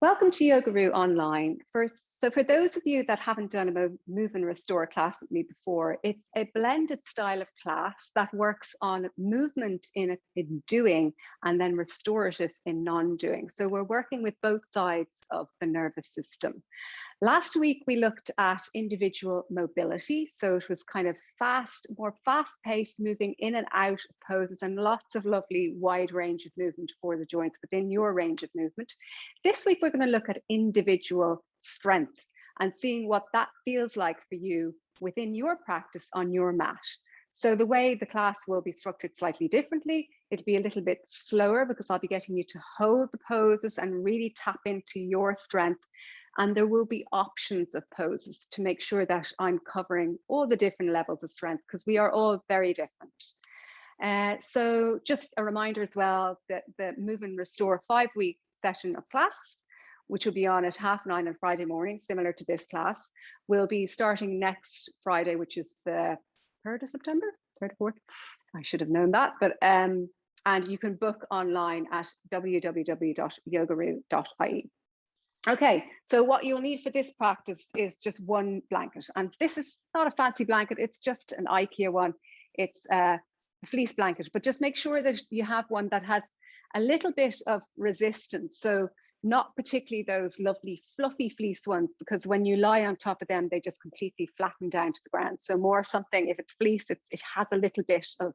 Welcome to Yogaroo Online. So for those of you that haven't done a Move and Restore class with me before, it's a blended style of class that works on movement in doing and then restorative in non-doing. So we're working with both sides of the nervous system. Last week, we looked at individual mobility. So it was kind of more fast-paced, moving in and out of poses and lots of lovely wide range of movement for the joints within your range of movement. This week, we're going to look at individual strength and seeing what that feels like for you within your practice on your mat. So the way the class will be structured slightly differently. It'll be a little bit slower because I'll be getting you to hold the poses and really tap into your strength. And there will be options of poses to make sure that I'm covering all the different levels of strength because we are all very different. So just a reminder as well that the Move and Restore 5-week session of class, which will be on at 9:30 on Friday morning, similar to this class, will be starting next Friday, which is the 3rd of September, 3rd or 4th. I should have known that, but and you can book online at www.yogaroo.ie. Okay, so what you'll need for this practice is just one blanket. And this is not a fancy blanket, it's just an IKEA one. It's a fleece blanket, but just make sure that you have one that has a little bit of resistance. So not particularly those lovely fluffy fleece ones, because when you lie on top of them, they just completely flatten down to the ground. So more something, if it's fleece, it has a little bit of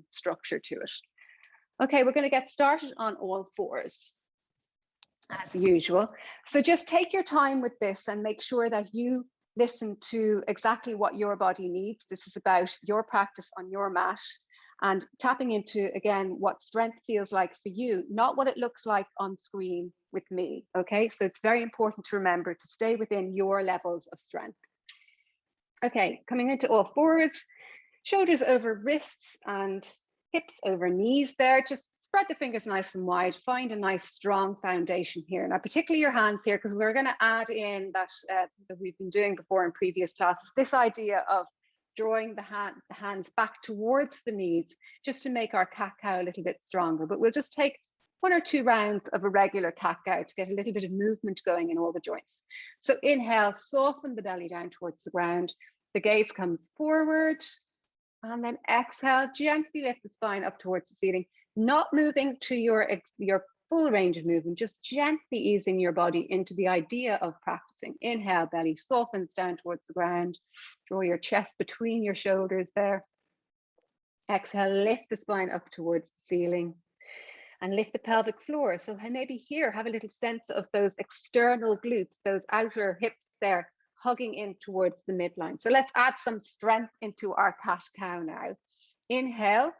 structure to it. Okay, we're gonna get started on all fours, as usual. So just take your time with this and make sure that you listen to exactly what your body needs. This is about your practice on your mat and tapping into, again, what strength feels like for you, not what it looks like on screen with me, okay? So it's very important to remember to stay within your levels of strength. Okay, coming into all fours, shoulders over wrists and hips over knees there. Just spread the fingers nice and wide, find a nice strong foundation here. Now, particularly your hands here, because we're going to add in that we've been doing before in previous classes, this idea of drawing the hands back towards the knees, just to make our cat-cow a little bit stronger. But we'll just take 1 or 2 rounds of a regular cat-cow to get a little bit of movement going in all the joints. So inhale, soften the belly down towards the ground. The gaze comes forward. And then exhale, gently lift the spine up towards the ceiling, not moving to your full range of movement, just gently easing your body into the idea of practicing. Inhale, belly softens down towards the ground. Draw your chest between your shoulders there. Exhale, lift the spine up towards the ceiling and lift the pelvic floor. So maybe here, have a little sense of those external glutes, those outer hips there, hugging in towards the midline. So let's add some strength into our cat-cow now. Inhale,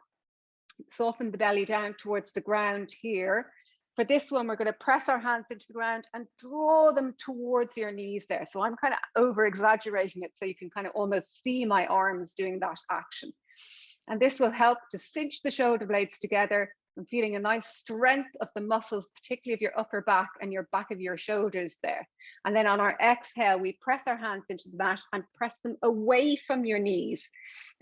soften the belly down towards the ground here. For this one, we're going to press our hands into the ground and draw them towards your knees there. So I'm kind of over exaggerating it so you can kind of almost see my arms doing that action. And this will help to cinch the shoulder blades together and feeling a nice strength of the muscles, particularly of your upper back and your back of your shoulders there. And then on our exhale, we press our hands into the mat and press them away from your knees.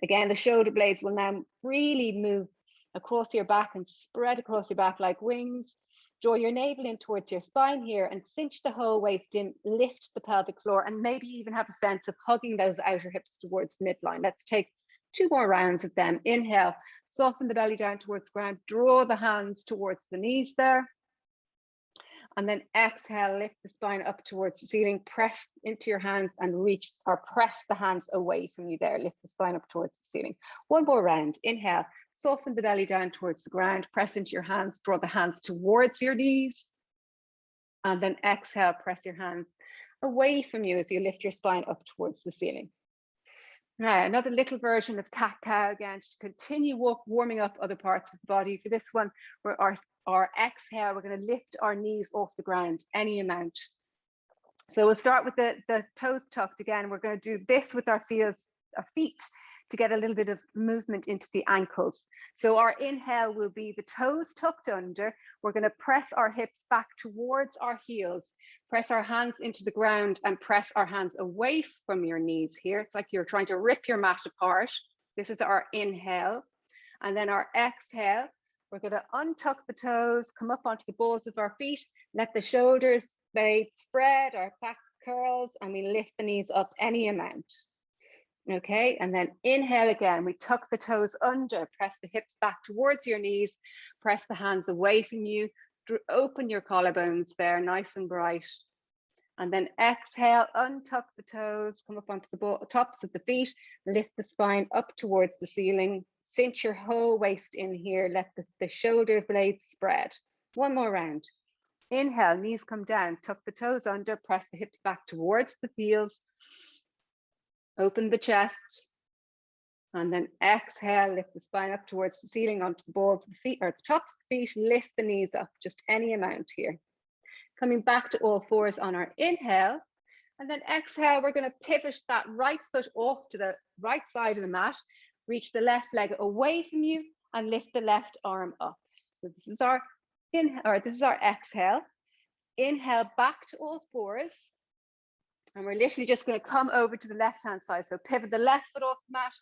Again, the shoulder blades will now freely move across your back and spread across your back like wings. Draw your navel in towards your spine here and cinch the whole waist in, lift the pelvic floor, and maybe even have a sense of hugging those outer hips towards midline. Let's take 2 more rounds of them. Inhale, soften the belly down towards the ground, draw the hands towards the knees there. And then exhale, lift the spine up towards the ceiling, press into your hands and reach or press the hands away from you there. Lift the spine up towards the ceiling. 1 more round. Inhale, soften the belly down towards the ground, press into your hands, draw the hands towards your knees. And then exhale, press your hands away from you as you lift your spine up towards the ceiling. Now, another little version of cat-cow again, to continue warming up other parts of the body. For this one, our exhale, we're going to lift our knees off the ground, any amount. So we'll start with the toes tucked again. We're going to do this with our feet to get a little bit of movement into the ankles. So our inhale will be the toes tucked under. We're going to press our hips back towards our heels, press our hands into the ground and press our hands away from your knees here. It's like you're trying to rip your mat apart. This is our inhale. And then our exhale, We're going to untuck the toes, come up onto the balls of our feet, let the shoulders blades spread, our back curls, and we lift the knees up any amount. Okay, and then inhale again, we tuck the toes under, press the hips back towards your knees, press the hands away from you, open your collarbones there, nice and bright. And then exhale, untuck the toes, come up onto the tops of the feet, lift the spine up towards the ceiling, cinch your whole waist in here, let the shoulder blades spread. One more round. Inhale, knees come down, tuck the toes under, press the hips back towards the heels, open the chest, and then exhale, lift the spine up towards the ceiling onto the balls of the feet or the tops of the feet, lift the knees up, just any amount here. Coming back to all fours on our inhale, and then exhale, we're going to pivot that right foot off to the right side of the mat, reach the left leg away from you and lift the left arm up. So this is our inhale, or this is our exhale. Inhale back to all fours. And we're literally just going to come over to the left-hand side. So pivot the left foot off the mat,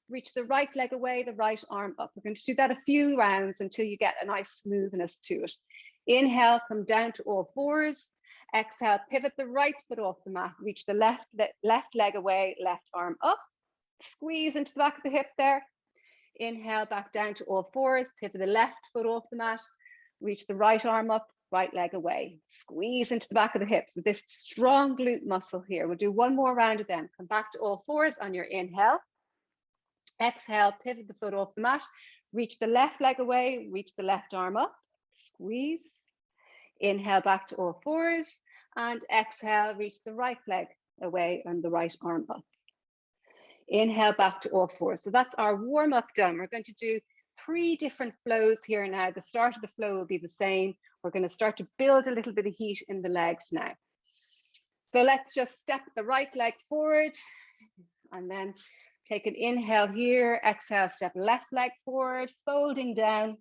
reach the right leg away, the right arm up. We're going to do that a few rounds until you get a nice smoothness to it. Inhale, come down to all fours. Exhale, pivot the right foot off the mat, reach the left leg away, left arm up. Squeeze into the back of the hip there. Inhale, back down to all fours, pivot the left foot off the mat, reach the right arm up, right leg away. Squeeze into the back of the hips with this strong glute muscle here. We'll do one more round of them. Come back to all fours on your inhale. Exhale, pivot the foot off the mat, reach the left leg away, reach the left arm up, squeeze. Inhale back to all fours and exhale, reach the right leg away and the right arm up. Inhale back to all fours. So that's our warm up done. We're going to do 3 different flows here now. The start of the flow will be the same. We're going to start to build a little bit of heat in the legs now. So let's just step the right leg forward and then take an inhale here. Exhale, step left leg forward, folding down.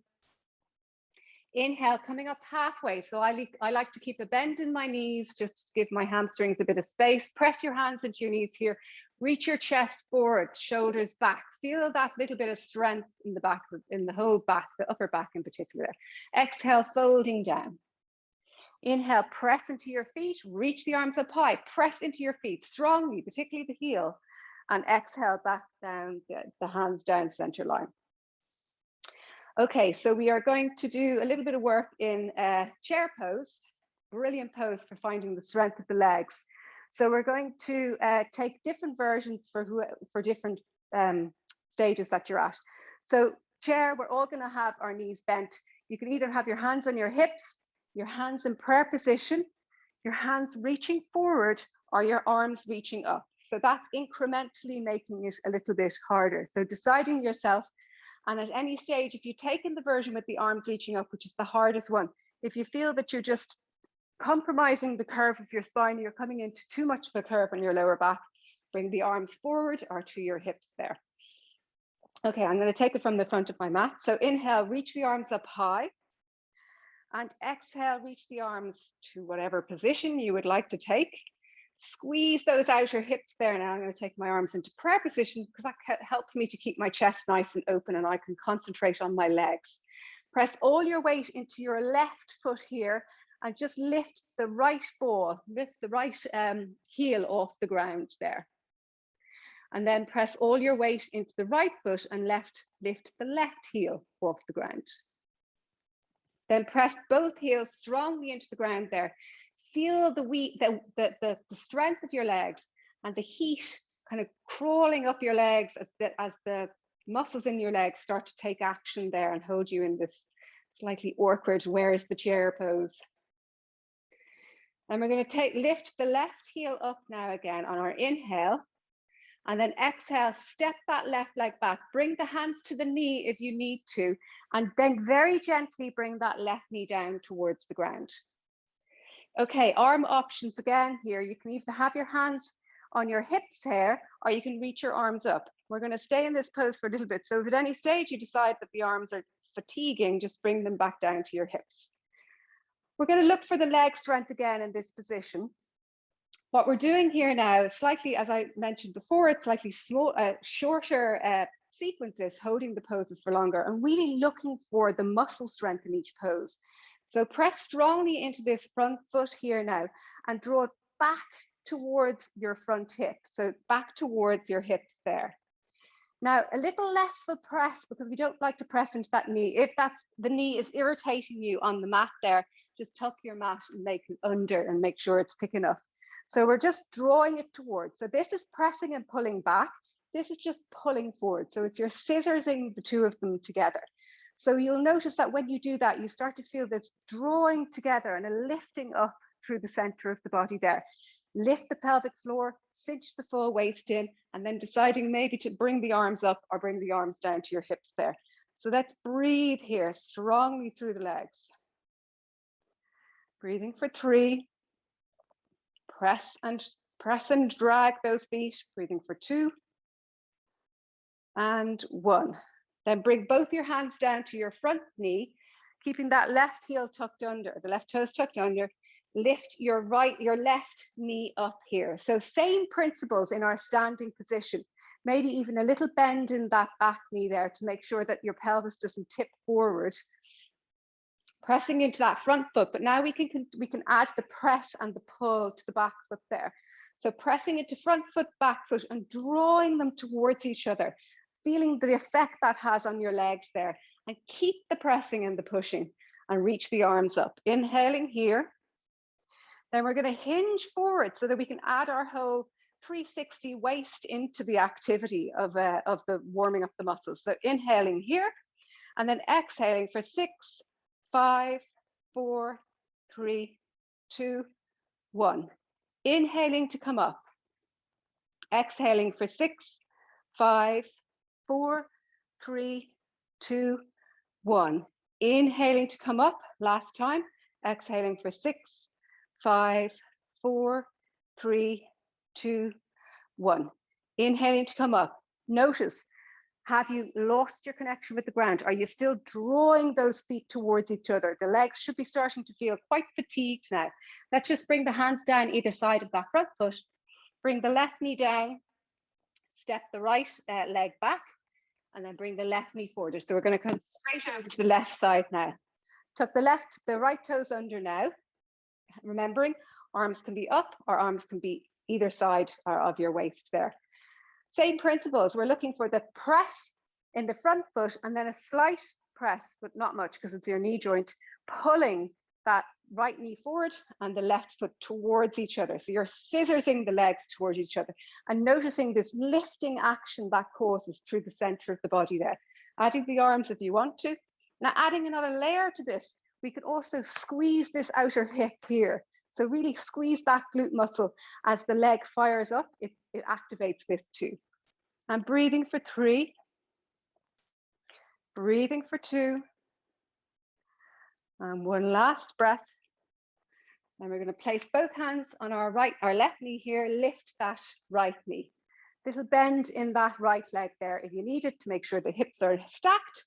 Inhale, coming up halfway. So I like to keep a bend in my knees, just to give my hamstrings a bit of space. Press your hands into your knees here. Reach your chest forward, shoulders back. Feel that little bit of strength in the back, in the whole back, the upper back in particular. Exhale, folding down. Inhale, press into your feet, reach the arms up high, press into your feet strongly, particularly the heel. And exhale, back down, the hands down center line. Okay, so we are going to do a little bit of work in chair pose, brilliant pose for finding the strength of the legs. So we're going to take different versions for different stages that you're at. So chair, we're all going to have our knees bent. You can either have your hands on your hips, your hands in prayer position, your hands reaching forward, or your arms reaching up. So that's incrementally making it a little bit harder. So deciding yourself. And at any stage, if you've taken the version with the arms reaching up, which is the hardest one, if you feel that you're just compromising the curve of your spine, you're coming into too much of a curve on your lower back, bring the arms forward or to your hips there. Okay, I'm going to take it from the front of my mat. So inhale, reach the arms up high. And exhale, reach the arms to whatever position you would like to take. Squeeze those outer hips there. Now I'm going to take my arms into prayer position because that helps me to keep my chest nice and open and I can concentrate on my legs. Press all your weight into your left foot here and just lift the right ball, lift the right heel off the ground there. And then press all your weight into the right foot and lift the left heel off the ground. Then press both heels strongly into the ground there. Feel the strength of your legs and the heat kind of crawling up your legs as the muscles in your legs start to take action there and hold you in this slightly awkward, where's the chair pose. And we're going to lift the left heel up now again on our inhale. And then exhale, step that left leg back, bring the hands to the knee if you need to, and then very gently bring that left knee down towards the ground. Okay, arm options again here. You can either have your hands on your hips here, or you can reach your arms up. We're going to stay in this pose for a little bit. So if at any stage you decide that the arms are fatiguing, just bring them back down to your hips. We're going to look for the leg strength again in this position. What we're doing here now is slightly, as I mentioned before, it's slightly shorter sequence is holding the poses for longer and really looking for the muscle strength in each pose. So press strongly into this front foot here now and draw it back towards your front hip. So back towards your hips there. Now, a little less of a press because we don't like to press into that knee. If the knee is irritating you on the mat there, just tuck your mat and make it under and make sure it's thick enough. So we're just drawing it towards. So this is pressing and pulling back. This is just pulling forward. So it's you're scissorsing the two of them together. So you'll notice that when you do that, you start to feel this drawing together and a lifting up through the center of the body there. Lift the pelvic floor, cinch the full waist in, and then deciding maybe to bring the arms up or bring the arms down to your hips there. So let's breathe here strongly through the legs. Breathing for 3. Press and drag those feet. Breathing for 2 and 1. Then bring both your hands down to your front knee, keeping that left heel tucked under, the left toes tucked under. Lift your left knee up here. So same principles in our standing position, maybe even a little bend in that back knee there to make sure that your pelvis doesn't tip forward. Pressing into that front foot, but now we can add the press and the pull to the back foot there. So pressing into front foot, back foot, and drawing them towards each other, feeling the effect that has on your legs there, and keep the pressing and the pushing and reach the arms up. Inhaling here. Then we're going to hinge forward so that we can add our whole 360 waist into the activity of the warming up the muscles. So inhaling here and then exhaling for 6, 5, 4, 3, 2, 1. Inhaling to come up. Exhaling for 6, 5, 4, 3, 2, 1. Inhaling to come up. Last time. Exhaling for 6, 5, 4, 3, 2, 1. Inhaling to come up. Notice, have you lost your connection with the ground? Are you still drawing those feet towards each other? The legs should be starting to feel quite fatigued now. Let's just bring the hands down either side of that front foot. Bring the left knee down. Step the right leg back. And then bring the left knee forward. So we're going to come straight over to the left side now. Tuck the right toes under now. Remembering, arms can be up or arms can be either side of your waist there. Same principles. We're looking for the press in the front foot and then a slight press, but not much because it's your knee joint, pulling that right knee forward and the left foot towards each other. So you're scissorsing the legs towards each other and noticing this lifting action that causes through the center of the body there. Adding the arms if you want to. Now adding another layer to this, we could also squeeze this outer hip here. So really squeeze that glute muscle as the leg fires up, it activates this too. And breathing for 3, breathing for 2, and one last breath. And we're going to place both hands on our left knee here, lift that right knee. Little bend in that right leg there if you need it to make sure the hips are stacked.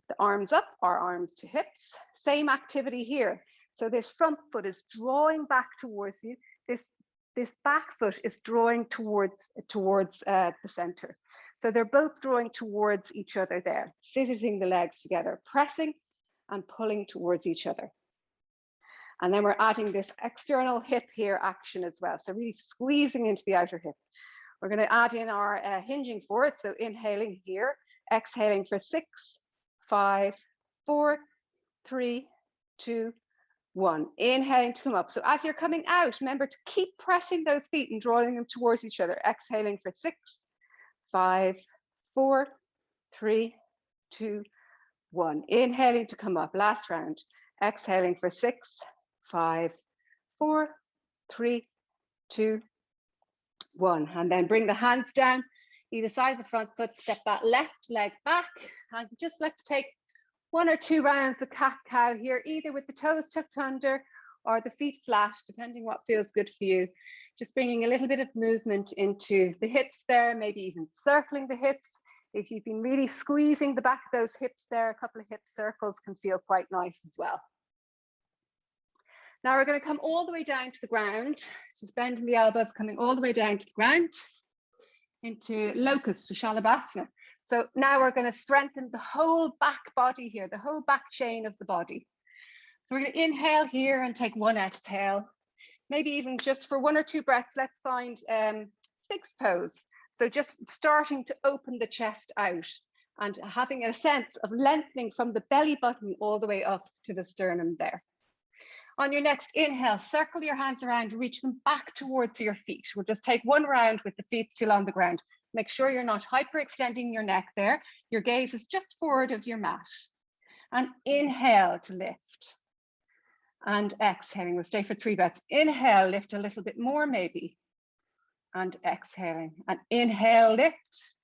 The arms up, our arms to hips. Same activity here. So this front foot is drawing back towards you. This back foot is drawing towards the center. So they're both drawing towards each other there, scissorsing the legs together, pressing and pulling towards each other. And then we're adding this external hip here action as well. So really squeezing into the outer hip. We're going to add in our hinging forward. So inhaling here, exhaling for 6, 5, 4, 3, 2, 1. Inhaling to come up. So as you're coming out, remember to keep pressing those feet and drawing them towards each other. Exhaling for 6, 5, 4, 3, 2, 1. Inhaling to come up. Last round. Exhaling for 6, 5, 4, 3, 2, 1. And then bring the hands down either side of the front foot. Step that left leg back. And just let's take 1 or 2 rounds of cat-cow here, either with the toes tucked under or the feet flat, depending what feels good for you. Just bringing a little bit of movement into the hips there, maybe even circling the hips. If you've been really squeezing the back of those hips there, a couple of hip circles can feel quite nice as well. Now we're going to come all the way down to the ground, just bending the elbows, coming all the way down to the ground into locust to Shavasana. So now we're going to strengthen the whole back body here, the whole back chain of the body. So we're going to inhale here and take one exhale. Maybe even just for 1 or 2 breaths, let's find Sphinx pose. So just starting to open the chest out and having a sense of lengthening from the belly button all the way up to the sternum there. On your next inhale, circle your hands around, reach them back towards your feet. We'll just take one round with the feet still on the ground. Make sure you're not hyperextending your neck there. Your gaze is just forward of your mat. And inhale to lift. And exhaling, we'll stay for 3 breaths. Inhale, lift a little bit more maybe. And exhaling. And inhale, lift.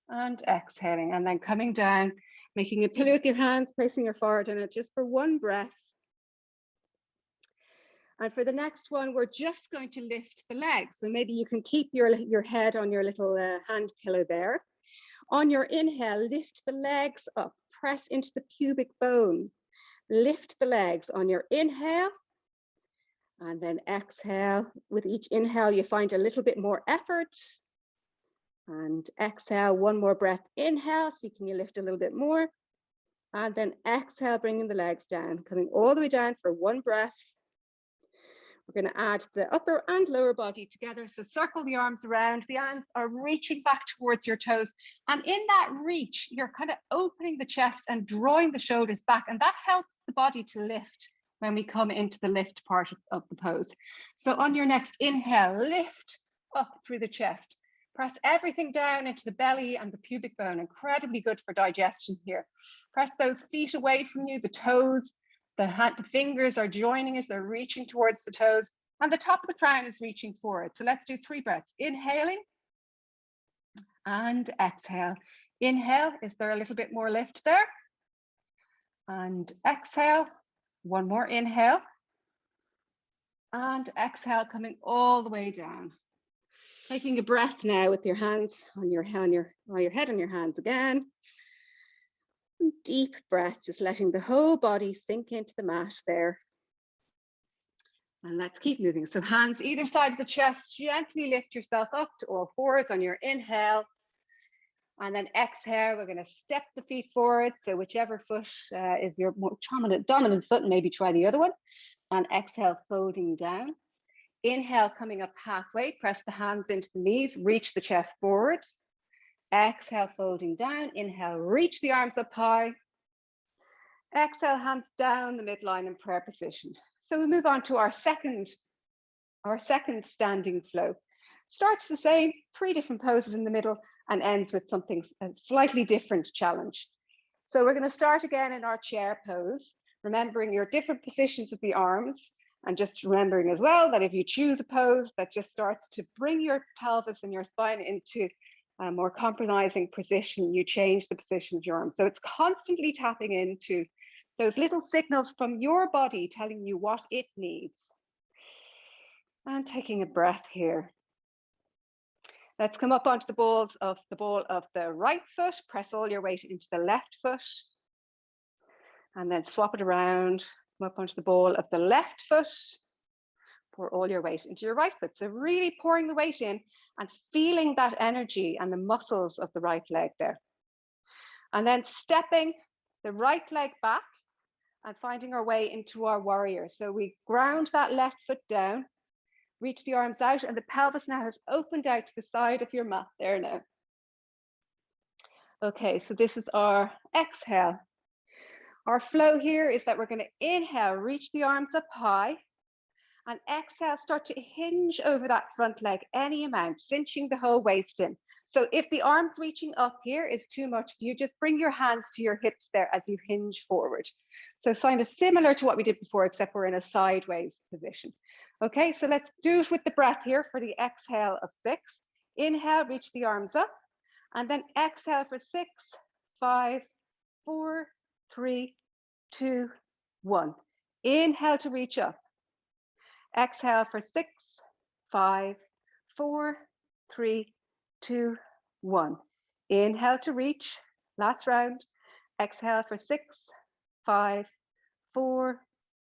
And exhaling. And then coming down, making a pillow with your hands, placing your forehead in it just for 1 breath. And for the next one, we're just going to lift the legs. So maybe you can keep your head on your little hand pillow there. On your inhale, lift the legs up, press into the pubic bone. Lift the legs on your inhale. And then exhale. With each inhale, you find a little bit more effort. And exhale, 1 more breath. Inhale, so can you lift a little bit more. And then exhale, bringing the legs down, coming all the way down for 1 breath. We're going to add the upper and lower body together. So circle the arms around. The arms are reaching back towards your toes. And in that reach, you're kind of opening the chest and drawing the shoulders back. And that helps the body to lift when we come into the lift part of the pose. So on your next inhale, lift up through the chest. Press everything down into the belly and the pubic bone. Incredibly good for digestion here. Press those feet away from you, the toes. The fingers are joining it, they're reaching towards the toes, and the top of the crown is reaching forward. So let's do 3 breaths. Inhaling and exhale. Inhale, is there a little bit more lift there? And exhale, 1 more inhale. And exhale, coming all the way down. Taking a breath now with your hands on your head on your hands again. Deep breath, just letting the whole body sink into the mat there. And let's keep moving. So hands either side of the chest, gently lift yourself up to all 4s on your inhale. And then exhale, we're going to step the feet forward. So whichever foot is your more dominant foot, and maybe try the other one. And exhale, folding down. Inhale, coming up halfway, press the hands into the knees, reach the chest forward. Exhale, folding down. Inhale, reach the arms up high. Exhale, hands down the midline in prayer position. So we move on to our second standing flow. Starts the same, 3 different poses in the middle and ends with something a slightly different challenge. So we're going to start again in our chair pose, remembering your different positions of the arms, and just remembering as well that if you choose a pose that just starts to bring your pelvis and your spine into a more compromising position, you change the position of your arms. So it's constantly tapping into those little signals from your body telling you what it needs. And taking a breath here. Let's come up onto the ball of the right foot, press all your weight into the left foot, and then swap it around, come up onto the ball of the left foot, pour all your weight into your right foot. So really pouring the weight in and feeling that energy and the muscles of the right leg there. And then stepping the right leg back and finding our way into our warrior. So we ground that left foot down, reach the arms out, and the pelvis now has opened out to the side of your mat there now. Okay, so this is our exhale. Our flow here is that we're going to inhale, reach the arms up high, and exhale, start to hinge over that front leg any amount, cinching the whole waist in. So if the arms reaching up here is too much, you just bring your hands to your hips there as you hinge forward. So kind of similar to what we did before, except we're in a sideways position. Okay, so let's do it with the breath here for the exhale of 6. Inhale, reach the arms up, and then exhale for 6, 5, 4, 3, 2, 1. Inhale to reach up. Exhale for 6, 5, 4, 3, 2, 1. Inhale to reach. Last round. Exhale for 6, 5, 4,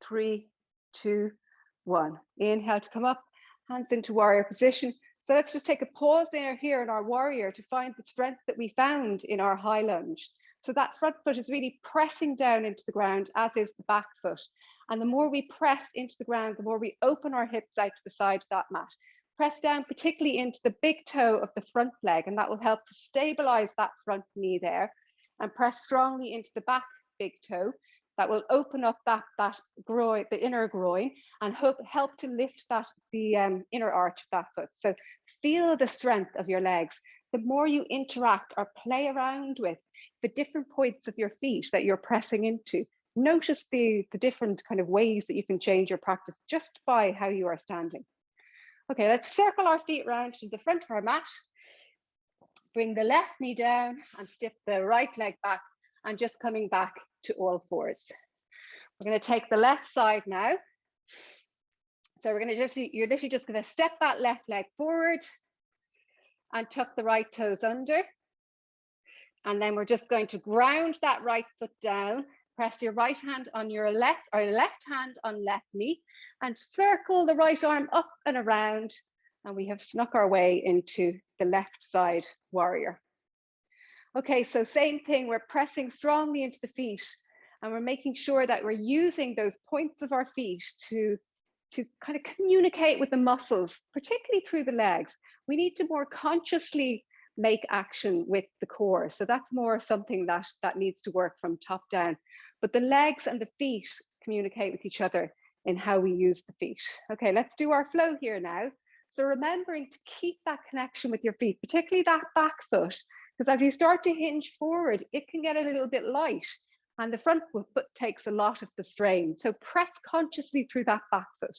3, 2, 1. Inhale to come up. Hands into warrior position. So let's just take a pause here in our warrior to find the strength that we found in our high lunge. So that front foot is really pressing down into the ground, as is the back foot. And the more we press into the ground, the more we open our hips out to the side of that mat. Press down particularly into the big toe of the front leg, and that will help to stabilize that front knee there. And press strongly into the back big toe. That will open up that groin, the inner groin, and help to lift the inner arch of that foot. So feel the strength of your legs. The more you interact or play around with the different points of your feet that you're pressing into, notice the different kind of ways that you can change your practice just by how you are standing. Okay, let's circle our feet round to the front of our mat. Bring the left knee down and step the right leg back, and just coming back to all fours. We're going to take the left side now. So you're literally just going to step that left leg forward and tuck the right toes under. And then we're just going to ground that right foot down. Press your right hand on your left, or left hand on left knee, and circle the right arm up and around. And we have snuck our way into the left side warrior. Okay, so same thing, we're pressing strongly into the feet, and we're making sure that we're using those points of our feet to kind of communicate with the muscles, particularly through the legs. We need to more consciously make action with the core. So that's more something that needs to work from top down. But the legs and the feet communicate with each other in how we use the feet. Okay, let's do our flow here now. So remembering to keep that connection with your feet, particularly that back foot, because as you start to hinge forward, it can get a little bit light, and the front foot takes a lot of the strain. So press consciously through that back foot.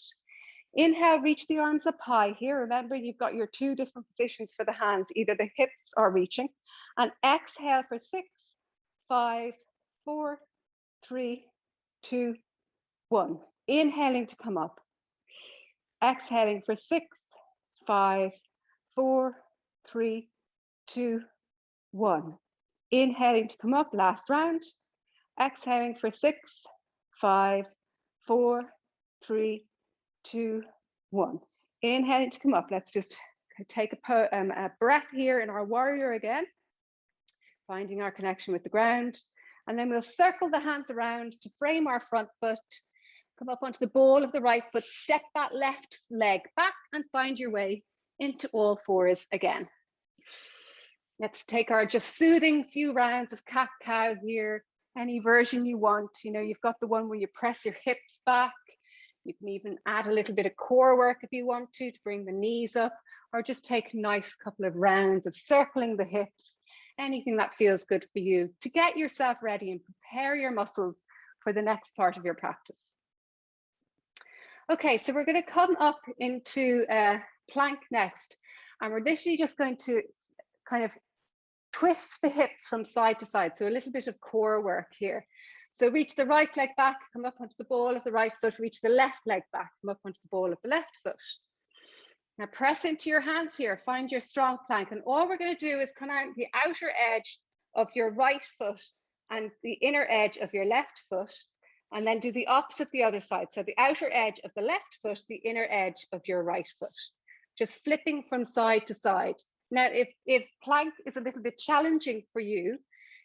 Inhale, reach the arms up high here. Remember, you've got your two different positions for the hands, either the hips are reaching. And exhale for 6, 5, 4, 3, 2, 1. Inhaling to come up. Exhaling for 6, 5, 4, 3, 2, 1. Inhaling to come up, last round. Exhaling for 6, 5, 4, 3, 2, 1. Inhaling to come up. Let's just take a breath here in our warrior again, finding our connection with the ground. And then we'll circle the hands around to frame our front foot. Come up onto the ball of the right foot, step that left leg back and find your way into all fours again. Let's take our just soothing few rounds of cat-cow here. Any version you want. You know, you've got the one where you press your hips back. You can even add a little bit of core work if you want to bring the knees up, or just take a nice couple of rounds of circling the hips. Anything that feels good for you to get yourself ready and prepare your muscles for the next part of your practice. Okay, so we're going to come up into plank next, and we're literally just going to kind of twist the hips from side to side. So a little bit of core work here. So reach the right leg back, come up onto the ball of the right foot, reach the left leg back, come up onto the ball of the left foot. Now press into your hands here, find your strong plank. And all we're going to do is come out the outer edge of your right foot and the inner edge of your left foot, and then do the opposite the other side. So the outer edge of the left foot, the inner edge of your right foot. Just flipping from side to side. Now, if plank is a little bit challenging for you,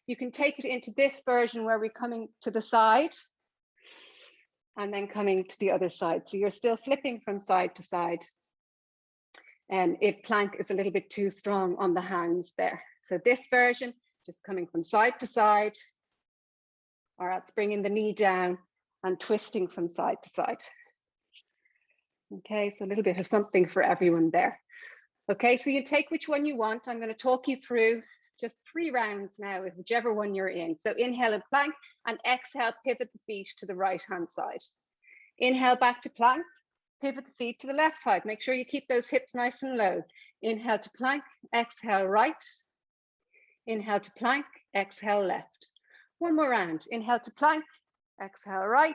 you can take it into this version where we're coming to the side and then coming to the other side. So you're still flipping from side to side. And if plank is a little bit too strong on the hands there. So this version, just coming from side to side, or else bringing the knee down and twisting from side to side. Okay, so a little bit of something for everyone there. Okay, so you take which one you want. I'm going to talk you through just 3 rounds now, whichever one you're in. So inhale and plank, and exhale, pivot the feet to the right-hand side. Inhale back to plank, pivot the feet to the left side. Make sure you keep those hips nice and low. Inhale to plank, exhale right. Inhale to plank, exhale left. One more round. Inhale to plank, exhale right.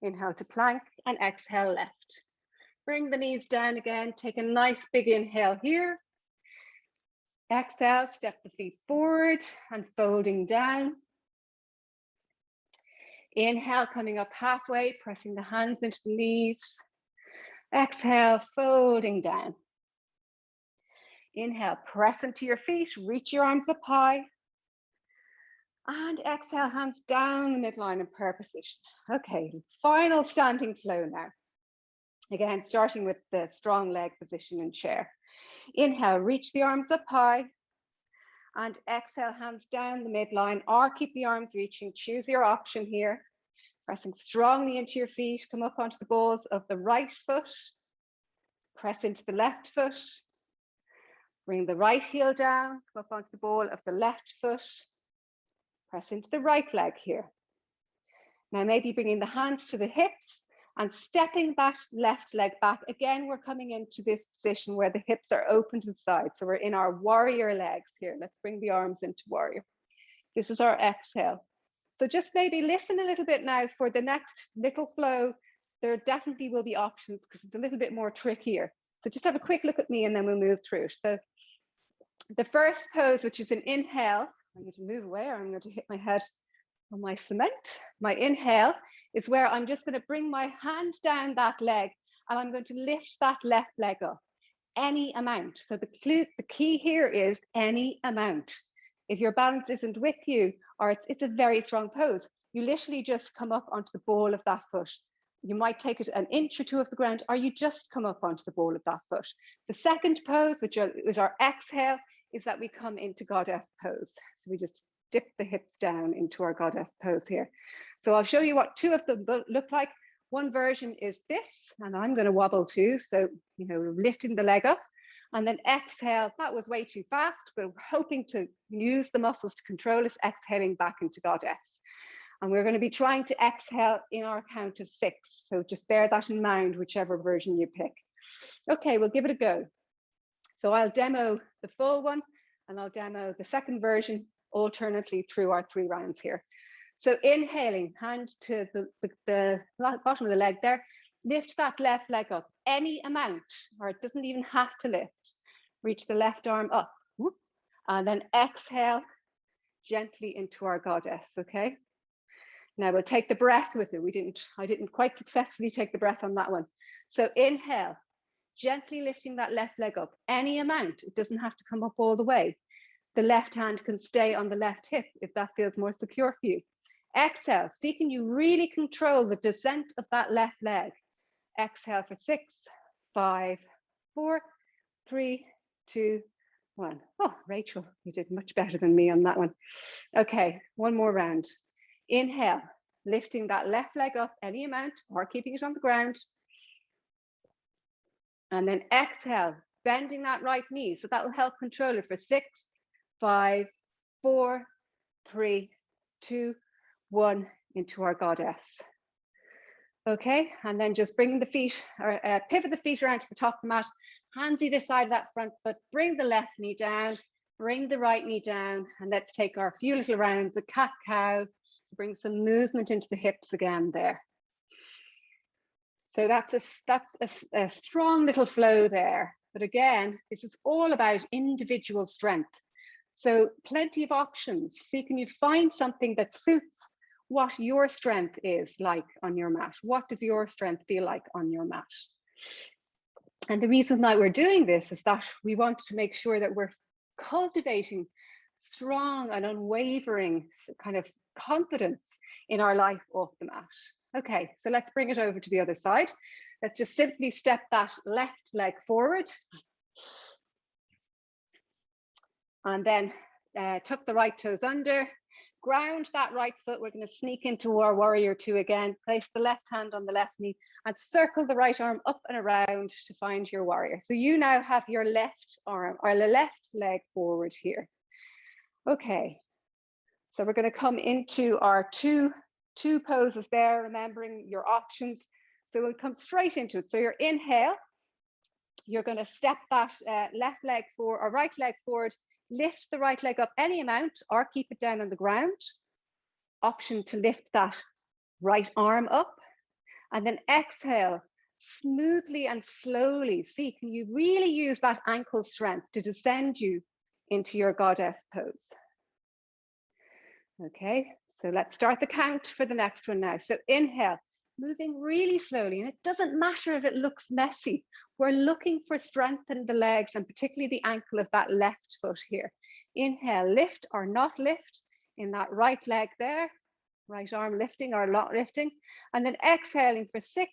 Inhale to plank and exhale left. Bring the knees down again. Take a nice big inhale here. Exhale, step the feet forward and folding down. Inhale, coming up halfway, pressing the hands into the knees. Exhale, folding down. Inhale, press into your feet, reach your arms up high. And exhale, hands down the midline in prayer position. Okay, final standing flow now. Again, starting with the strong leg position in chair. Inhale, reach the arms up high. And exhale, hands down the midline, or keep the arms reaching. Choose your option here. Pressing strongly into your feet, come up onto the balls of the right foot. Press into the left foot. Bring the right heel down, come up onto the ball of the left foot. Press into the right leg here. Now maybe bringing the hands to the hips and stepping that left leg back. Again, we're coming into this position where the hips are open to the side. So we're in our warrior legs here. Let's bring the arms into warrior. This is our exhale. So just maybe listen a little bit now for the next little flow. There definitely will be options because it's a little bit more trickier. So just have a quick look at me and then we'll move through it. So the first pose, which is an inhale, I'm going to move away or I'm going to hit my head on my cement. My inhale is where I'm just going to bring my hand down that leg and I'm going to lift that left leg up, any amount. So the key here is any amount. If your balance isn't with you or it's a very strong pose, you literally just come up onto the ball of that foot. You might take it an inch or two off the ground, or you just come up onto the ball of that foot. The second pose, which is our exhale, is that we come into goddess pose. So we just dip the hips down into our goddess pose here. So I'll show you what two of them look like. One version is this, and I'm going to wobble too. So, you know, lifting the leg up and then exhale. That was way too fast, but we're hoping to use the muscles to control us, exhaling back into goddess. And we're going to be trying to exhale in our count of 6. So just bear that in mind, whichever version you pick. Okay, we'll give it a go. So I'll demo the full one and I'll demo the second version alternately through our 3 rounds here. So inhaling, hand to the bottom of the leg there, lift that left leg up, any amount, or it doesn't even have to lift. Reach the left arm up, and then exhale gently into our goddess, okay? Now we'll take the breath with it. I didn't quite successfully take the breath on that one. So inhale, gently lifting that left leg up, any amount. It doesn't have to come up all the way. The left hand can stay on the left hip if that feels more secure for you. Exhale, see can you really control the descent of that left leg. Exhale for 6, 5, 4, 3, 2, 1. Oh, Rachel, you did much better than me on that one. Okay, one more round. Inhale, lifting that left leg up any amount or keeping it on the ground. And then exhale, bending that right knee. So that will help control it for 6, 5, 4, 3, 2, 1 into our goddess. Okay, and then just bring the feet or pivot the feet around to the top of the mat. Hands either side of that front foot. Bring the left knee down, bring the right knee down, and let's take our few little rounds of cat-cow. Bring some movement into the hips again there. So that's a strong little flow there. But again, this is all about individual strength. So plenty of options. See, can you find something that suits what your strength is like on your mat? What does your strength feel like on your mat? And the reason why we're doing this is that we want to make sure that we're cultivating strong and unwavering kind of confidence in our life off the mat. Okay, so let's bring it over to the other side. Let's just simply step that left leg forward. And then tuck the right toes under. Ground that right foot. We're going to sneak into our warrior 2 again. Place the left hand on the left knee and circle the right arm up and around to find your warrior. So you now have your left arm or the left leg forward here. Okay, so we're going to come into our two poses there, remembering your options. So we'll come straight into it. So your inhale, you're going to step that left leg forward or right leg forward. Lift the right leg up any amount or keep it down on the ground. Option to lift that right arm up. And then exhale, smoothly and slowly. See, can you really use that ankle strength to descend you into your goddess pose? Okay, so let's start the count for the next one now. So inhale, moving really slowly. And it doesn't matter if it looks messy. we're looking for strength in the legs and particularly the ankle of that left foot here. Inhale, lift or not lift in that right leg there, right arm lifting or not lifting, and then exhaling for 6,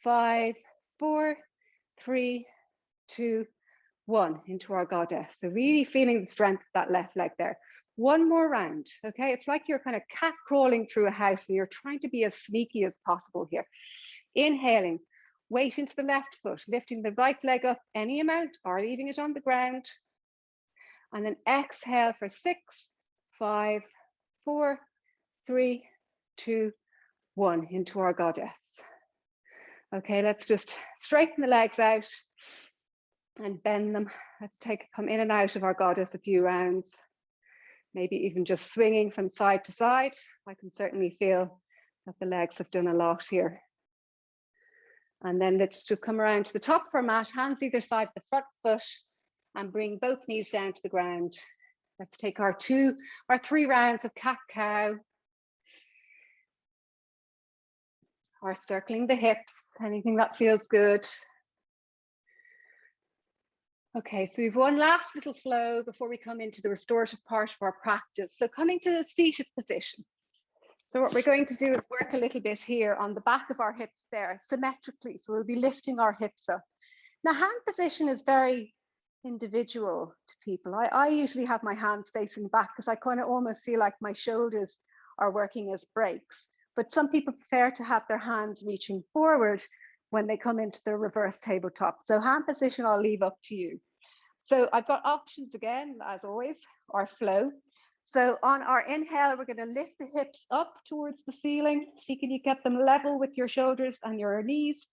5, 4, 3, 2, 1 into our goddess. So really feeling the strength of that left leg there. One more round, okay? It's like you're kind of cat crawling through a house and you're trying to be as sneaky as possible here. Inhaling, weight into the left foot, lifting the right leg up any amount or leaving it on the ground. And then exhale for 6, 5, 4, 3, 2, 1 into our goddess. Okay, let's just straighten the legs out and bend them. Let's come in and out of our goddess a few rounds. Maybe even just swinging from side to side. I can certainly feel that the legs have done a lot here. And then let's just come around to the top of our mat, hands either side of the front foot, and bring both knees down to the ground. Let's take our 2 or 3 rounds of cat-cow. Or circling the hips, anything that feels good. Okay, so we've one last little flow before we come into the restorative part of our practice. So coming to the seated position. So what we're going to do is work a little bit here on the back of our hips there, symmetrically. So we'll be lifting our hips up. Now, hand position is very individual to people. I usually have my hands facing back because I kind of almost feel like my shoulders are working as brakes. But some people prefer to have their hands reaching forward when they come into the reverse tabletop. So hand position, I'll leave up to you. So I've got options again, as always, our flow. So on our inhale, we're going to lift the hips up towards the ceiling. See, can you get them level with your shoulders and your knees?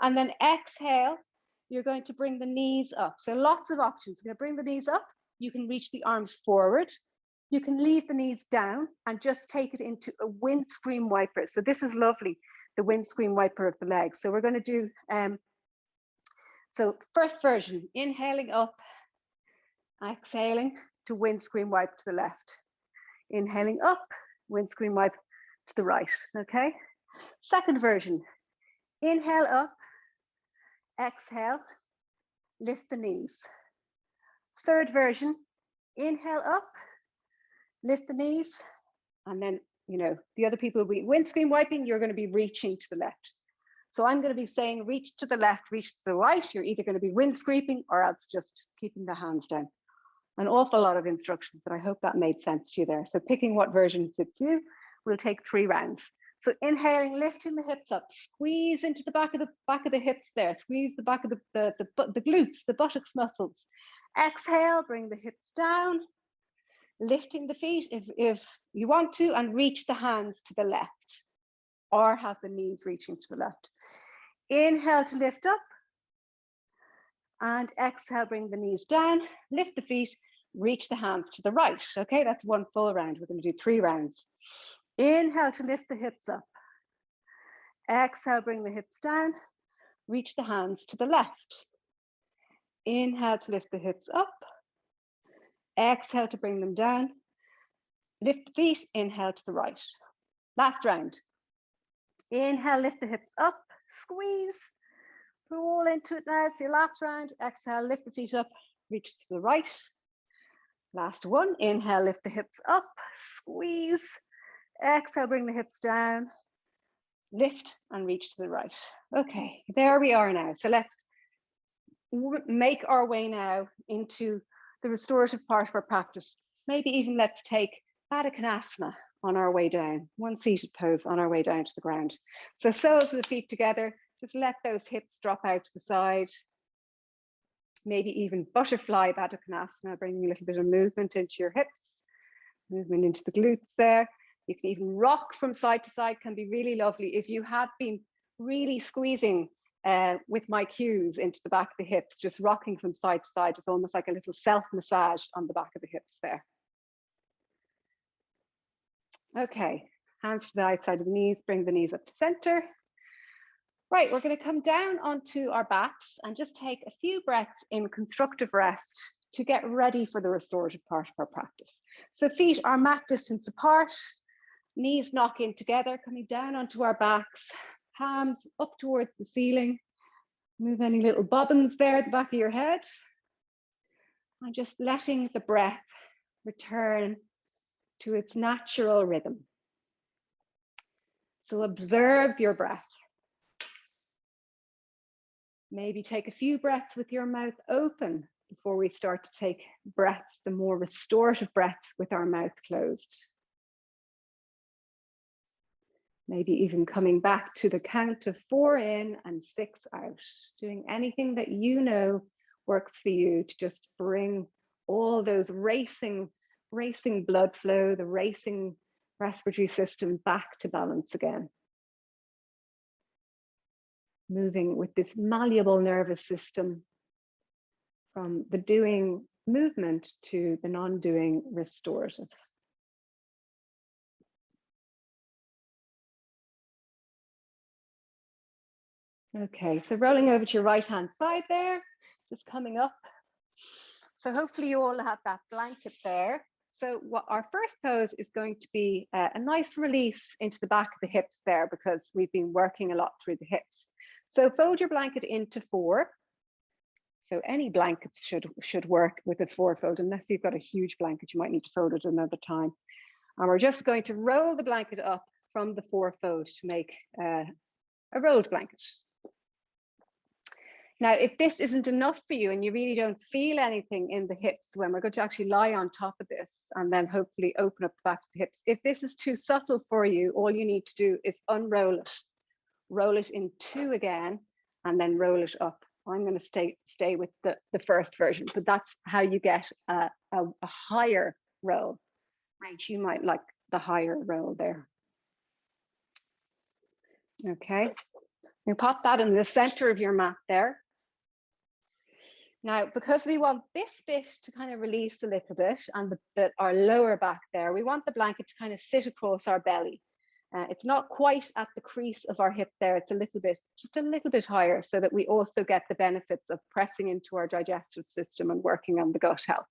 And then exhale, you're going to bring the knees up. So lots of options. You're going to bring the knees up. You can reach the arms forward. You can leave the knees down and just take it into a windscreen wiper. So this is lovely, the windscreen wiper of the legs. So we're going to do, so first version, inhaling up, exhaling to windscreen wipe to the left. Inhaling up, windscreen wipe to the right, okay? Second version, inhale up, exhale, lift the knees. Third version, inhale up, lift the knees, and then, you know, the other people will be windscreen wiping, you're going to be reaching to the left. So I'm going to be saying reach to the left, reach to the right. You're either going to be windscraping or else just keeping the hands down. An awful lot of instructions, but I hope that made sense to you there. So picking what version suits you, we'll take 3 rounds. So inhaling, lifting the hips up, squeeze into the back of the hips there, squeeze the back of the glutes, the buttocks muscles. Exhale, bring the hips down, lifting the feet if you want to, and reach the hands to the left or have the knees reaching to the left. Inhale to lift up and exhale, bring the knees down, lift the feet, reach the hands to the right. Okay, that's 1 full round. We're going to do 3 rounds. Inhale to lift the hips up. Exhale, bring the hips down, reach the hands to the left. Inhale to lift the hips up. Exhale to bring them down. Lift the feet, inhale to the right. Last round. Inhale, lift the hips up, squeeze. Roll into it now. It's your last round. Exhale, lift the feet up, reach to the right. Last one. Inhale, lift the hips up, squeeze. Exhale, bring the hips down, lift and reach to the right. Okay, there we are now. So let's make our way now into the restorative part of our practice. Maybe even let's take Baddha Konasana on our way down, one seated pose on our way down to the ground. So soles of the feet together, just let those hips drop out to the side. Maybe even butterfly Baddha Konasana, bringing a little bit of movement into your hips, movement into the glutes there. You can even rock from side to side, can be really lovely. If you have been really squeezing with my cues into the back of the hips, just rocking from side to side, it's almost like a little self-massage on the back of the hips there. Okay, hands to the outside of the knees, bring the knees up to center. Right, we're going to come down onto our backs and just take a few breaths in constructive rest to get ready for the restorative part of our practice. So feet are mat distance apart, knees knock in together, coming down onto our backs, palms up towards the ceiling, Move any little bobbins there at the back of your head. And just letting the breath return to its natural rhythm. So observe your breath. Maybe take a few breaths with your mouth open before we start to take breaths, the more restorative breaths with our mouth closed. Maybe even coming back to the count of 4 in and 6 out, doing anything that you know works for you to just bring all those racing blood flow, the racing respiratory system back to balance again. Moving with this malleable nervous system from the doing movement to the non-doing restorative. Okay, so rolling over to your right hand side there, just coming up. So hopefully you all have that blanket there. So what our first pose is going to be a nice release into the back of the hips there, because we've been working a lot through the hips. So fold your blanket into 4. So any blankets should work with a 4 fold, unless you've got a huge blanket, you might need to fold it another time. And we're just going to roll the blanket up from the 4 fold to make a rolled blanket. Now, if this isn't enough for you and you really don't feel anything in the hips, when we're going to actually lie on top of this and then hopefully open up the back of the hips. If this is too subtle for you, all you need to do is unroll it, roll it in 2 again, and then roll it up. I'm going to stay with the first version, but that's how you get a higher roll. Right, you might like the higher roll there. Okay, you pop that in the center of your mat there. Now, because we want this bit to kind of release a little bit, and our lower back there, we want the blanket to kind of sit across our belly. It's not quite at the crease of our hip there. It's a little bit, just a little bit higher, so that we also get the benefits of pressing into our digestive system and working on the gut health.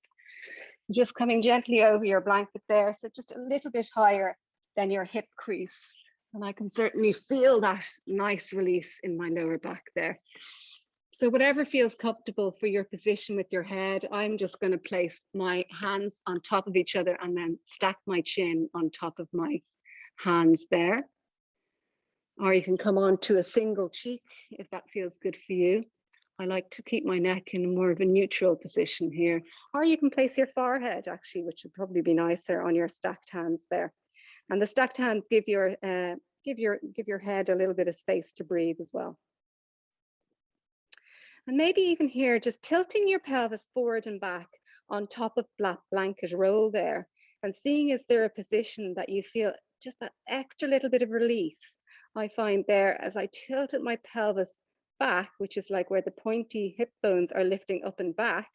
So just coming gently over your blanket there, so just a little bit higher than your hip crease. And I can certainly feel that nice release in my lower back there. So whatever feels comfortable for your position with your head, I'm just going to place my hands on top of each other and then stack my chin on top of my hands there. Or you can come on to a single cheek if that feels good for you. I like to keep my neck in more of a neutral position here. Or you can place your forehead, actually, which would probably be nicer, on your stacked hands there. And the stacked hands give your head a little bit of space to breathe as well. And maybe even here, just tilting your pelvis forward and back on top of that blanket roll there, and seeing, is there a position that you feel just that extra little bit of release? I find there, as I tilted my pelvis back, which is like where the pointy hip bones are lifting up and back,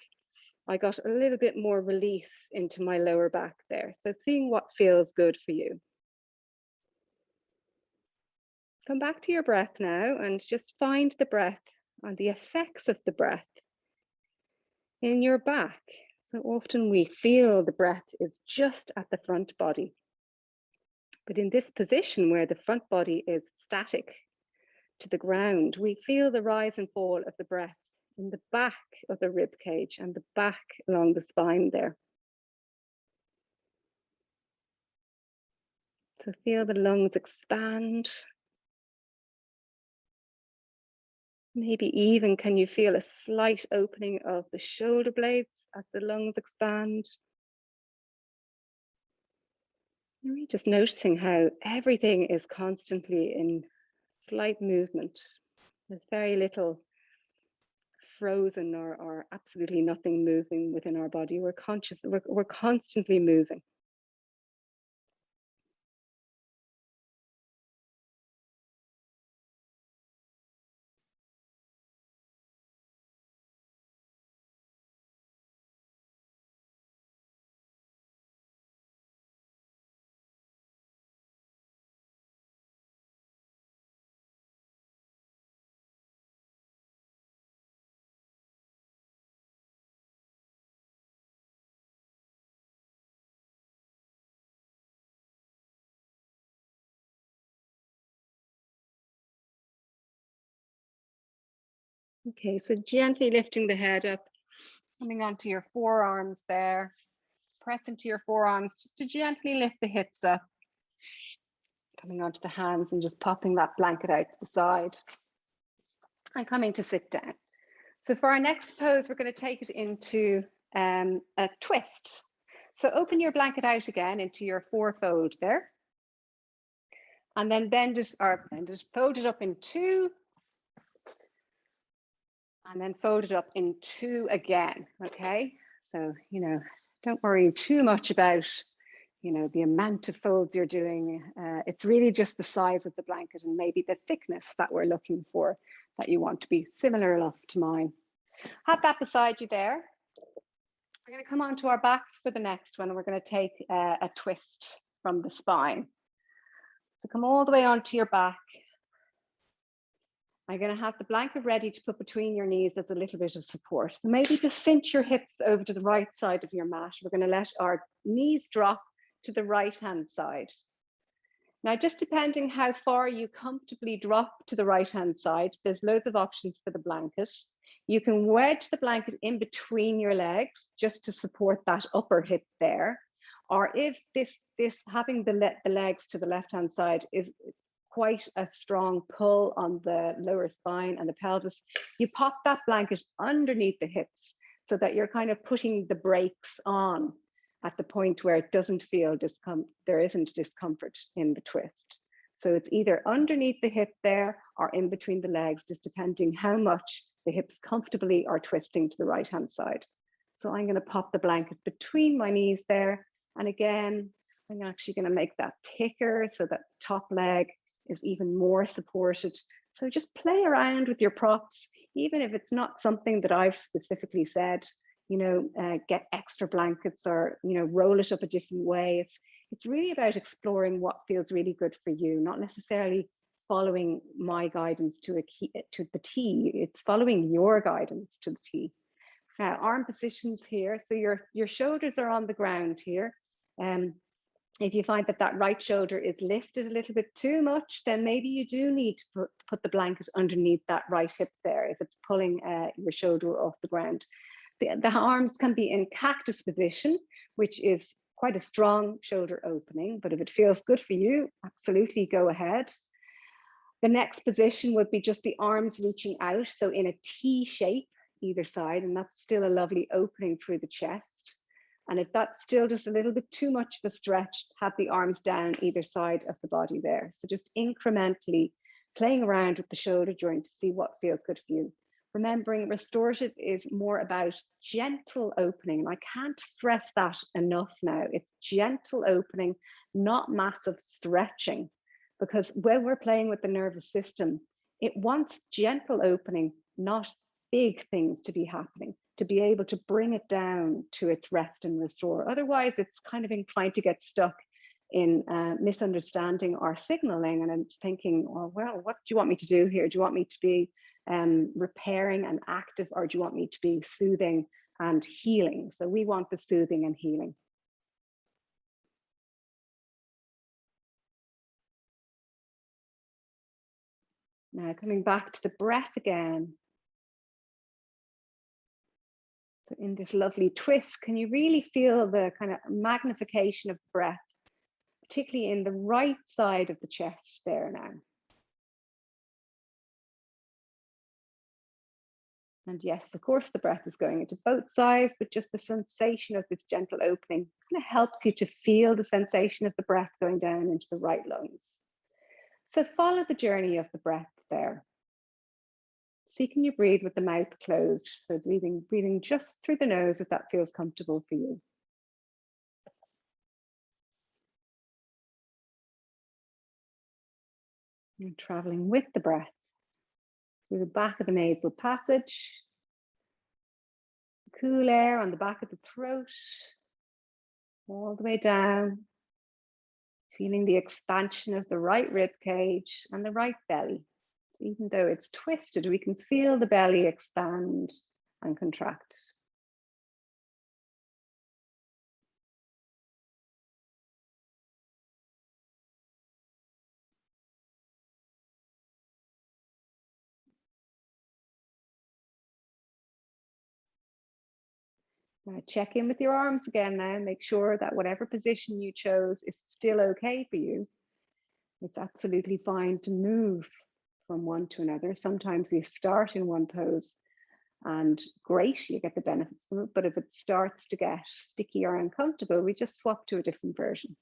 I got a little bit more release into my lower back there. So seeing what feels good for you. Come back to your breath now and just find the breath and the effects of the breath in your back. So often we feel the breath is just at the front body. But in this position where the front body is static to the ground, we feel the rise and fall of the breath in the back of the rib cage and the back along the spine there. So feel the lungs expand. Maybe even can you feel a slight opening of the shoulder blades as the lungs expand? And we're just noticing how everything is constantly in slight movement. There's very little frozen or absolutely nothing moving within our body. We're conscious, we're constantly moving. Okay, so gently lifting the head up, coming onto your forearms there, press into your forearms just to gently lift the hips up, coming onto the hands and just popping that blanket out to the side and coming to sit down. So for our next pose, we're going to take it into a twist. So open your blanket out again into your fourfold there. And then bend it, or fold it up in two. And then fold it up in two again, okay? So, don't worry too much about, the amount of folds you're doing. It's really just the size of the blanket and maybe the thickness that we're looking for, that you want to be similar enough to mine. Have that beside you there. We're going to come onto our backs for the next one, and we're going to take a twist from the spine. So come all the way onto your back. I'm going to have the blanket ready to put between your knees as a little bit of support. So maybe just cinch your hips over to the right side of your mat. We're going to let our knees drop to the right-hand side. Now, just depending how far you comfortably drop to the right-hand side, there's loads of options for the blanket. You can wedge the blanket in between your legs just to support that upper hip there. Or if this having the legs to the left-hand side is quite a strong pull on the lower spine and the pelvis, you pop that blanket underneath the hips so that you're kind of putting the brakes on at the point where it doesn't feel there isn't discomfort in the twist. So it's either underneath the hip there or in between the legs, just depending how much the hips comfortably are twisting to the right-hand side. So I'm going to pop the blanket between my knees there. And again, I'm actually going to make that thicker so that top leg is even more supported. So just play around with your props, even if it's not something that I've specifically said, get extra blankets or, roll it up a different way. It's really about exploring what feels really good for you, not necessarily following my guidance to the T. It's following your guidance to the T. Now, arm positions here. So your shoulders are on the ground here. If you find that right shoulder is lifted a little bit too much, then maybe you do need to put the blanket underneath that right hip there if it's pulling your shoulder off the ground. The arms can be in cactus position, which is quite a strong shoulder opening, but if it feels good for you, absolutely go ahead. The next position would be just the arms reaching out, so in a T shape either side, and that's still a lovely opening through the chest. And if that's still just a little bit too much of a stretch, have the arms down either side of the body there. So just incrementally playing around with the shoulder joint to see what feels good for you. Remembering restorative is more about gentle opening. And I can't stress that enough now. It's gentle opening, not massive stretching. Because when we're playing with the nervous system, it wants gentle opening, not big things to be happening, to be able to bring it down to its rest and restore. Otherwise, it's kind of inclined to get stuck in misunderstanding or signaling, and it's thinking, oh, well, what do you want me to do here? Do you want me to be repairing and active, or do you want me to be soothing and healing? So we want the soothing and healing. Now coming back to the breath again. So in this lovely twist, can you really feel the kind of magnification of the breath, particularly in the right side of the chest there now? And yes, of course, the breath is going into both sides, but just the sensation of this gentle opening kind of helps you to feel the sensation of the breath going down into the right lungs. So follow the journey of the breath there. See, can you breathe with the mouth closed? So breathing just through the nose if that feels comfortable for you. And traveling with the breath through the back of the nasal passage. Cool air on the back of the throat, all the way down. Feeling the expansion of the right rib cage and the right belly. So even though it's twisted, we can feel the belly expand and contract. Check in with your arms again now. Make sure that whatever position you chose is still okay for you. It's absolutely fine to move from one to another. Sometimes you start in one pose and great, you get the benefits from it. But if it starts to get sticky or uncomfortable, we just swap to a different version.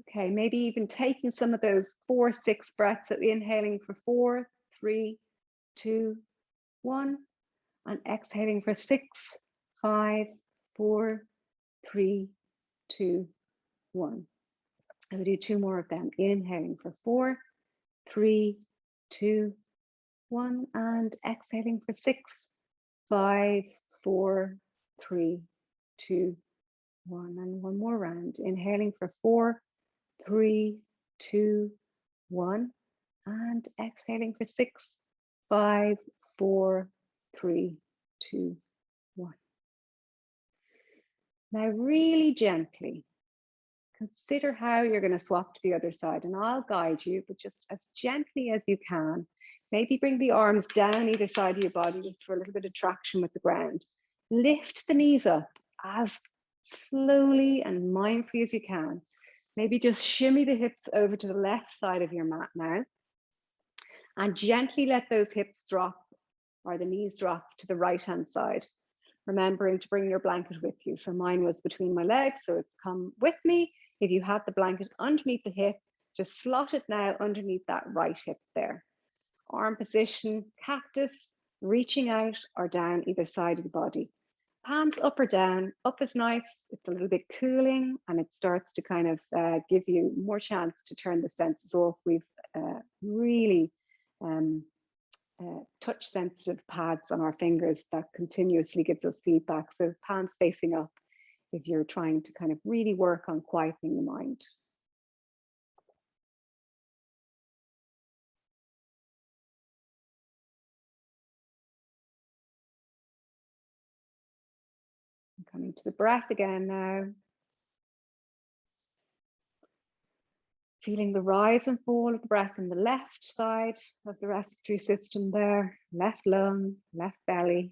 Okay, maybe even taking some of those 4-6 breaths, so inhaling for 4, 3, 2, 1, and exhaling for 6, 5, 4, 3, 2, 1. I will do 2 more of them. Inhaling for 4, 3, 2, 1, and exhaling for 6, 5, 4, 3, 2, 1, and one more round. Inhaling for 4, 3, 2, 1, and exhaling for 6, 5, 4, 3, 2, 1. Now really gently consider how you're going to swap to the other side, and I'll guide you, but just as gently as you can. Maybe bring the arms down either side of your body just for a little bit of traction with the ground. Lift the knees up as slowly and mindfully as you can. Maybe just shimmy the hips over to the left side of your mat now, and gently let those hips drop or the knees drop to the right hand side, remembering to bring your blanket with you. So mine was between my legs, so it's come with me. If you have the blanket underneath the hip, just slot it now underneath that right hip there. Arm position, cactus, reaching out or down either side of the body. Palms up or down. Up is nice, it's a little bit cooling, and it starts to kind of give you more chance to turn the senses off. We've really touch sensitive pads on our fingers that continuously gives us feedback. So palms facing up if you're trying to kind of really work on quietening the mind. Coming to the breath again now. Feeling the rise and fall of the breath in the left side of the respiratory system there, left lung, left belly.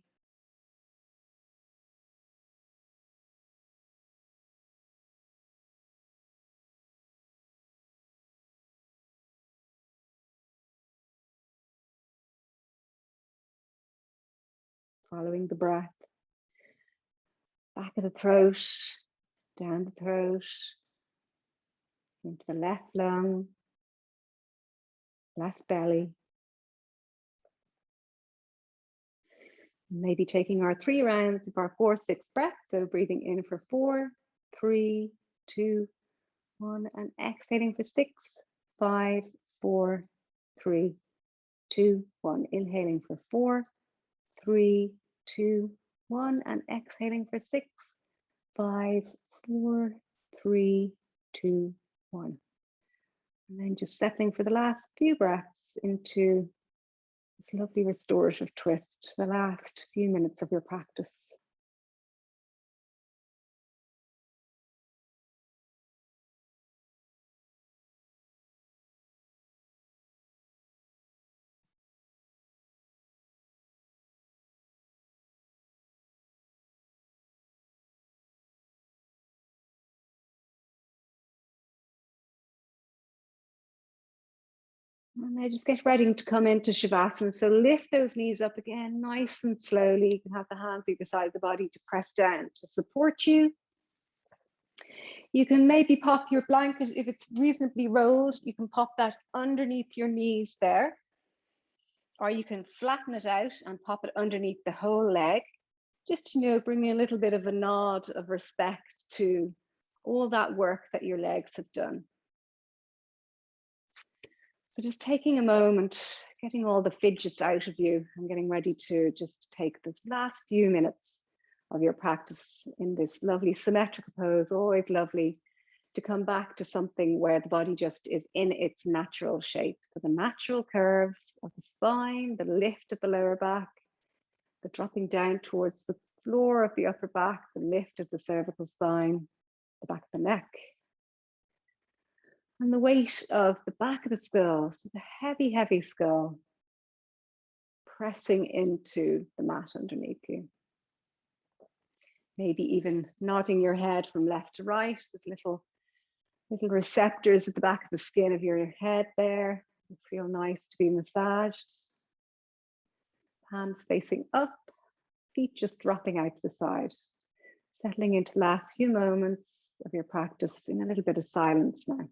Following the breath. Back of the throat, down the throat, into the left lung, left belly. Maybe taking our 3 rounds of our 4-6 breaths. So breathing in for 4, 3, 2, 1, and exhaling for 6, 5, 4, 3, 2, 1. Inhaling for 4, 3, 2, 1, and exhaling for 6, 5, 4, 3, 2, 1. And then just settling for the last few breaths into this lovely restorative twist, the last few minutes of your practice. And now just get ready to come into Shavasana. So lift those knees up again, nice and slowly. You can have the hands either side of the body to press down to support you. You can maybe pop your blanket, if it's reasonably rolled, you can pop that underneath your knees there. Or you can flatten it out and pop it underneath the whole leg. Just, bringing a little bit of a nod of respect to all that work that your legs have done. So just taking a moment, getting all the fidgets out of you and getting ready to just take this last few minutes of your practice in this lovely symmetrical pose. Always lovely to come back to something where the body just is in its natural shape. So the natural curves of the spine, the lift of the lower back, the dropping down towards the floor of the upper back, the lift of the cervical spine, the back of the neck. And the weight of the back of the skull, so the heavy, heavy skull, pressing into the mat underneath you. Maybe even nodding your head from left to right. There's little receptors at the back of the skin of your head there. It feel nice to be massaged. Hands facing up, feet just dropping out to the side. Settling into the last few moments of your practice in a little bit of silence now.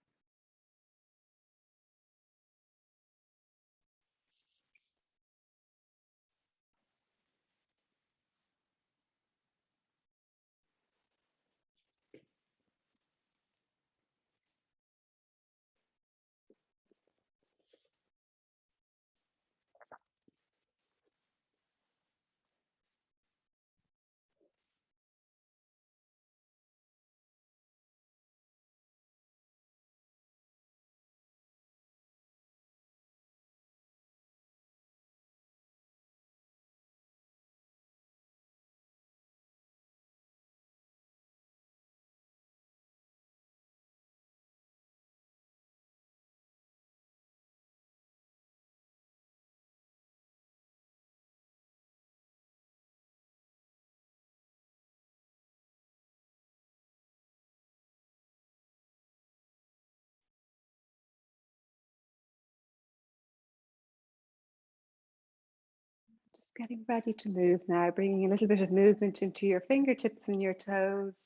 Just getting ready to move now, bringing a little bit of movement into your fingertips and your toes.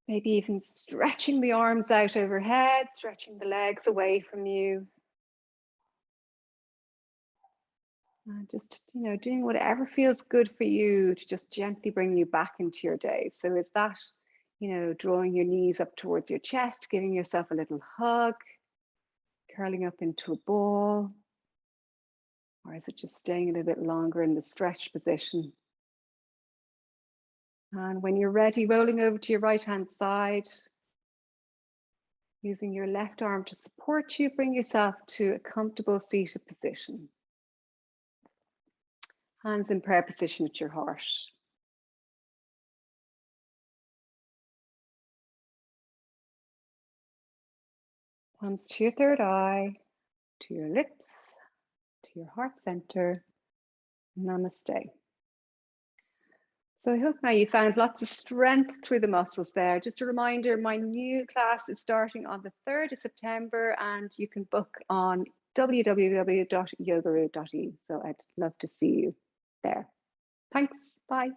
Maybe even stretching the arms out overhead, stretching the legs away from you. And just, doing whatever feels good for you to just gently bring you back into your day. So is that, drawing your knees up towards your chest, giving yourself a little hug, curling up into a ball? Or is it just staying a little bit longer in the stretch position? And when you're ready, rolling over to your right-hand side, using your left arm to support you, bring yourself to a comfortable seated position. Hands in prayer position at your heart. Palms to your third eye, to your lips, to your heart center. Namaste. So I hope now you found lots of strength through the muscles there. Just a reminder, my new class is starting on the 3rd of September and you can book on www.yogaroo.ie. So I'd love to see you there. Thanks, bye.